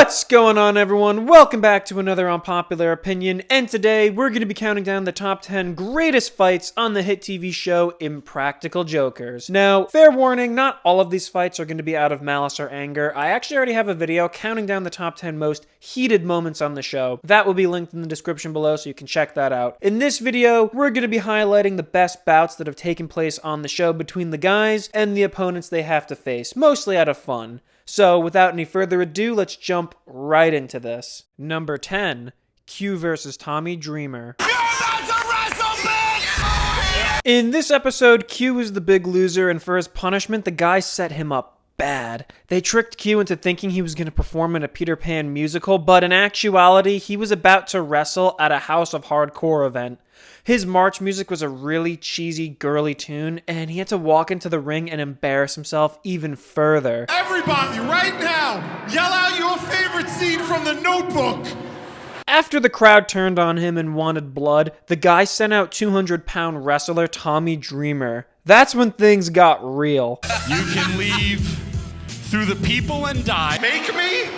What's going on, everyone? Welcome back to another Unpopular Opinion, and today we're going to be counting down the top 10 greatest fights on the hit TV show Impractical Jokers. Now, fair warning, not all of these fights are going to be out of malice or anger. I actually already have a video counting down the top 10 most heated moments on the show. That will be linked in the description below, so you can check that out. In this video, we're going to be highlighting the best bouts that have taken place on the show between the guys and the opponents they have to face, mostly out of fun. So, without any further ado, let's jump right into this. Number 10, Q versus Tommy Dreamer. You're about to wrestle, bitch! In this episode, Q is the big loser, and for his punishment, the guys set him up bad. They tricked Q into thinking he was going to perform in a Peter Pan musical, but in actuality, he was about to wrestle at a House of Hardcore event. His march music was a really cheesy, girly tune, and he had to walk into the ring and embarrass himself even further. Everybody, right now, yell out your favorite scene from The Notebook! After the crowd turned on him and wanted blood, the guy sent out 200-pound wrestler Tommy Dreamer. That's when things got real. You can leave through the people and die. Make me?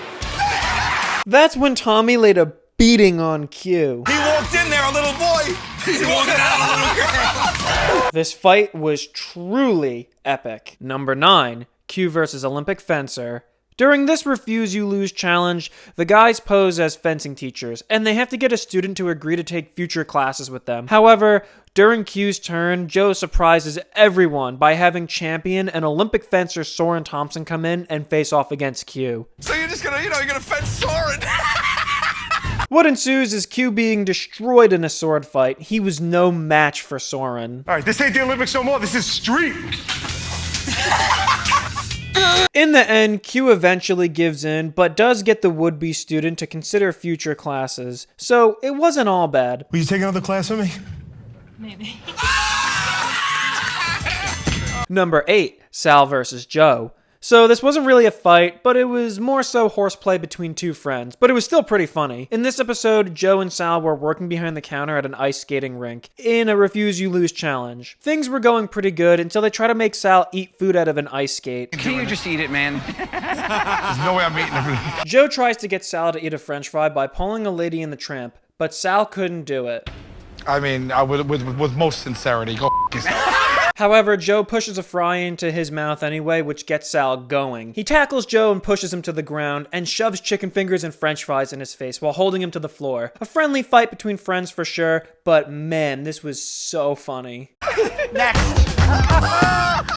That's when Tommy laid a beating on Q. He walked in there, a little boy. He's walking out, a little girl. This fight was truly epic. Number 9, Q versus Olympic fencer. During this Refuse You Lose challenge, the guys pose as fencing teachers, and they have to get a student to agree to take future classes with them. However, during Q's turn, Joe surprises everyone by having champion and Olympic fencer Soren Thompson come in and face off against Q. So you're just gonna, you're gonna fence Soren. What ensues is Q being destroyed in a sword fight. He was no match for Soren. All right, this ain't the Olympics no more. This is street. In the end, Q eventually gives in, but does get the would-be student to consider future classes. So it wasn't all bad. Will you take another class with me? Maybe. Number 8, Sal versus Joe. So this wasn't really a fight, but it was more so horseplay between two friends, but it was still pretty funny. In this episode, Joe and Sal were working behind the counter at an ice skating rink in a Refuse You Lose challenge. Things were going pretty good until they try to make Sal eat food out of an ice skate. Can you just eat it, man? There's no way I'm eating everything. Joe tries to get Sal to eat a french fry by pulling a Lady in the Tramp, but Sal couldn't do it. I mean, with most sincerity, go yourself. However, Joe pushes a fry into his mouth anyway, which gets Sal going. He tackles Joe and pushes him to the ground and shoves chicken fingers and french fries in his face while holding him to the floor. A friendly fight between friends for sure, but man, this was so funny. Next.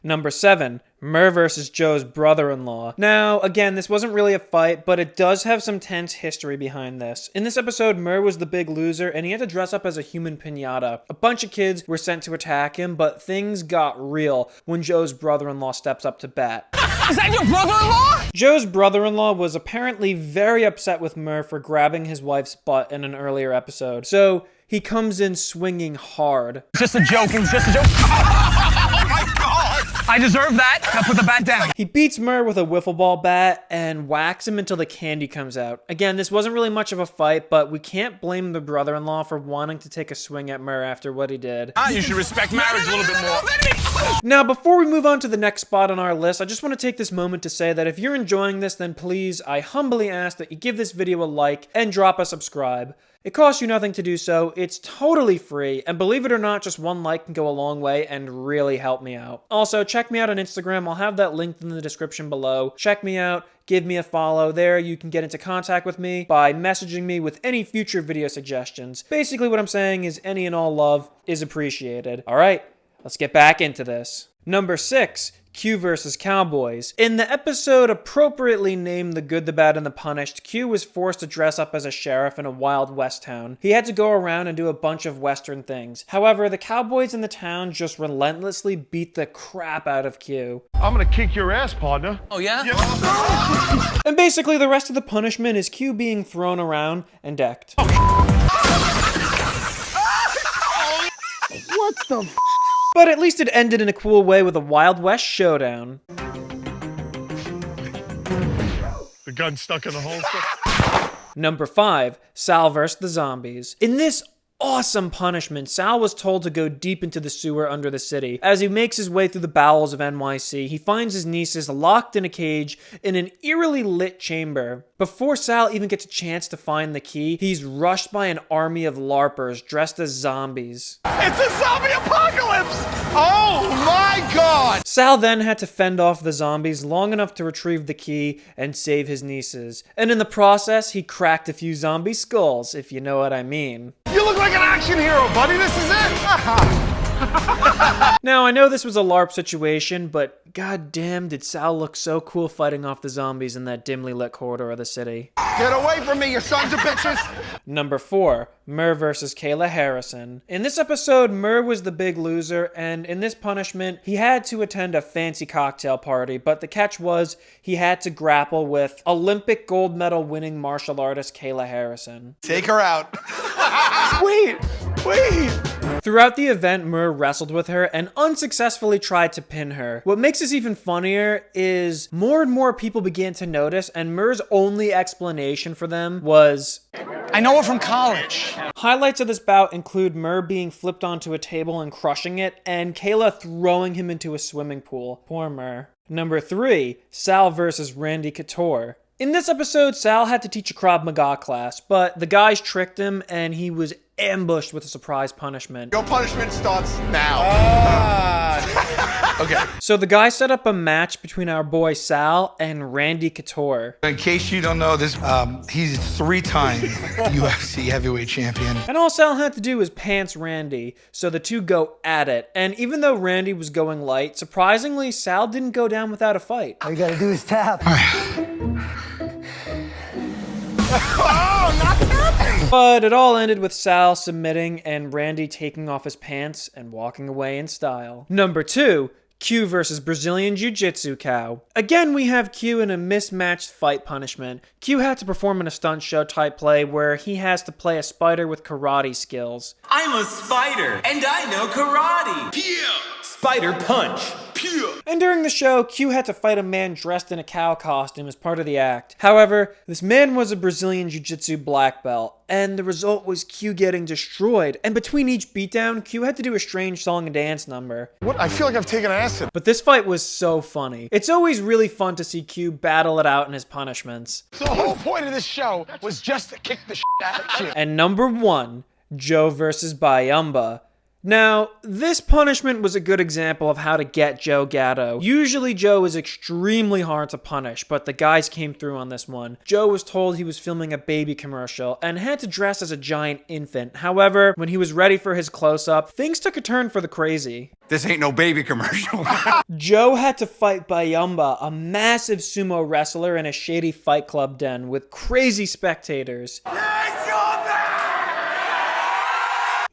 Number 7, Murr versus Joe's brother-in-law. Now, again, this wasn't really a fight, but it does have some tense history behind this. In this episode, Murr was the big loser, and he had to dress up as a human piñata. A bunch of kids were sent to attack him, but things got real when Joe's brother-in-law steps up to bat. Is that your brother-in-law? Joe's brother-in-law was apparently very upset with Murr for grabbing his wife's butt in an earlier episode, so he comes in swinging hard. Just a joke, it's just a joke. Oh my God. I deserve that. Now put the bat down. He beats Murr with a wiffle ball bat and whacks him until the candy comes out. Again, this wasn't really much of a fight, but we can't blame the brother-in-law for wanting to take a swing at Murr after what he did. You should respect marriage a little bit more. Now, before we move on to the next spot on our list, I just want to take this moment to say that if you're enjoying this, then please, I humbly ask that you give this video a like and drop a subscribe. It costs you nothing to do so, it's totally free, and believe it or not, just one like can go a long way and really help me out. Also, check me out on Instagram, I'll have that linked in the description below. Check me out, give me a follow. There you can get into contact with me by messaging me with any future video suggestions. Basically what I'm saying is any and all love is appreciated. Alright, let's get back into this. Number 6, Q versus Cowboys. In the episode appropriately named The Good, the Bad, and the Punished, Q was forced to dress up as a sheriff in a Wild West town. He had to go around and do a bunch of Western things. However, the Cowboys in the town just relentlessly beat the crap out of Q. I'm gonna kick your ass, partner. Oh, yeah? And basically the rest of the punishment is Q being thrown around and decked. What the f? But at least it ended in a cool way with a Wild West showdown. The gun's stuck in the holster. Number 5, Sal vs. the Zombies. In this awesome punishment, Sal was told to go deep into the sewer under the city. As he makes his way through the bowels of NYC, he finds his nieces locked in a cage in an eerily lit chamber. Before Sal even gets a chance to find the key, he's rushed by an army of LARPers dressed as zombies. It's a zombie apocalypse! Oh my god! Sal then had to fend off the zombies long enough to retrieve the key and save his nieces. And in the process, he cracked a few zombie skulls, if you know what I mean. You look like an action hero, buddy. This is it. Now, I know this was a LARP situation, but goddamn did Sal look so cool fighting off the zombies in that dimly lit corridor of the city. Get away from me, you sons of bitches! Number 4, Murr versus Kayla Harrison. In this episode, Murr was the big loser, and in this punishment, he had to attend a fancy cocktail party, but the catch was he had to grapple with Olympic gold medal winning martial artist Kayla Harrison. Take her out. Wait! Throughout the event, Murr wrestled with her and unsuccessfully tried to pin her. What makes this even funnier is more and more people began to notice, and Murr's only explanation for them was, I know her from college. Highlights of this bout include Murr being flipped onto a table and crushing it, and Kayla throwing him into a swimming pool. Poor Murr. Number 3, Sal versus Randy Couture. In this episode, Sal had to teach a Krav Maga class, but the guys tricked him and he was ambushed with a surprise punishment. Your punishment starts now. Okay. So the guy set up a match between our boy Sal and Randy Couture. In case you don't know this, he's a 3-time UFC heavyweight champion. And all Sal had to do was pants Randy, so the two go at it. And even though Randy was going light, surprisingly, Sal didn't go down without a fight. All you gotta do is tap. But it all ended with Sal submitting and Randy taking off his pants and walking away in style. Number 2, Q versus Brazilian JiuJitsu Cow. Again, we have Q in a mismatched fight punishment. Q had to perform in a stunt show type play where he has to play a spider with karate skills. I'm a spider, and I know karate. Spider punch. And during the show, Q had to fight a man dressed in a cow costume as part of the act. However, this man was a Brazilian Jiu-Jitsu black belt, and the result was Q getting destroyed. And between each beatdown, Q had to do a strange song and dance number. What? I feel like I've taken acid. But this fight was so funny. It's always really fun to see Q battle it out in his punishments. So the whole point of this show was just to kick the shit out of you. And number 1, Joe versus Bayamba. Now, this punishment was a good example of how to get Joe Gatto. Usually Joe is extremely hard to punish, but the guys came through on this one. Joe was told he was filming a baby commercial and had to dress as a giant infant. However, when he was ready for his close-up, things took a turn for the crazy. This ain't no baby commercial. Joe had to fight Bayamba, a massive sumo wrestler in a shady fight club den with crazy spectators.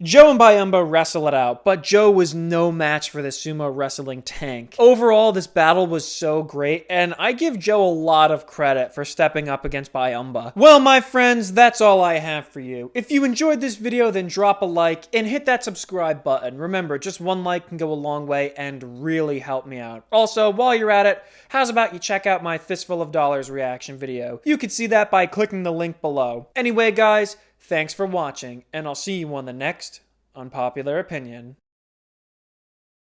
Joe and Bayamba wrestle it out, but Joe was no match for the sumo wrestling tank. Overall, this battle was so great, and I give Joe a lot of credit for stepping up against Bayamba. Well, my friends, that's all I have for you. If you enjoyed this video, then drop a like and hit that subscribe button. Remember, just one like can go a long way and really help me out. Also, while you're at it, how's about you check out my Fistful of Dollars reaction video? You can see that by clicking the link below. Anyway, guys, thanks for watching, and I'll see you on the next Unpopular Opinion.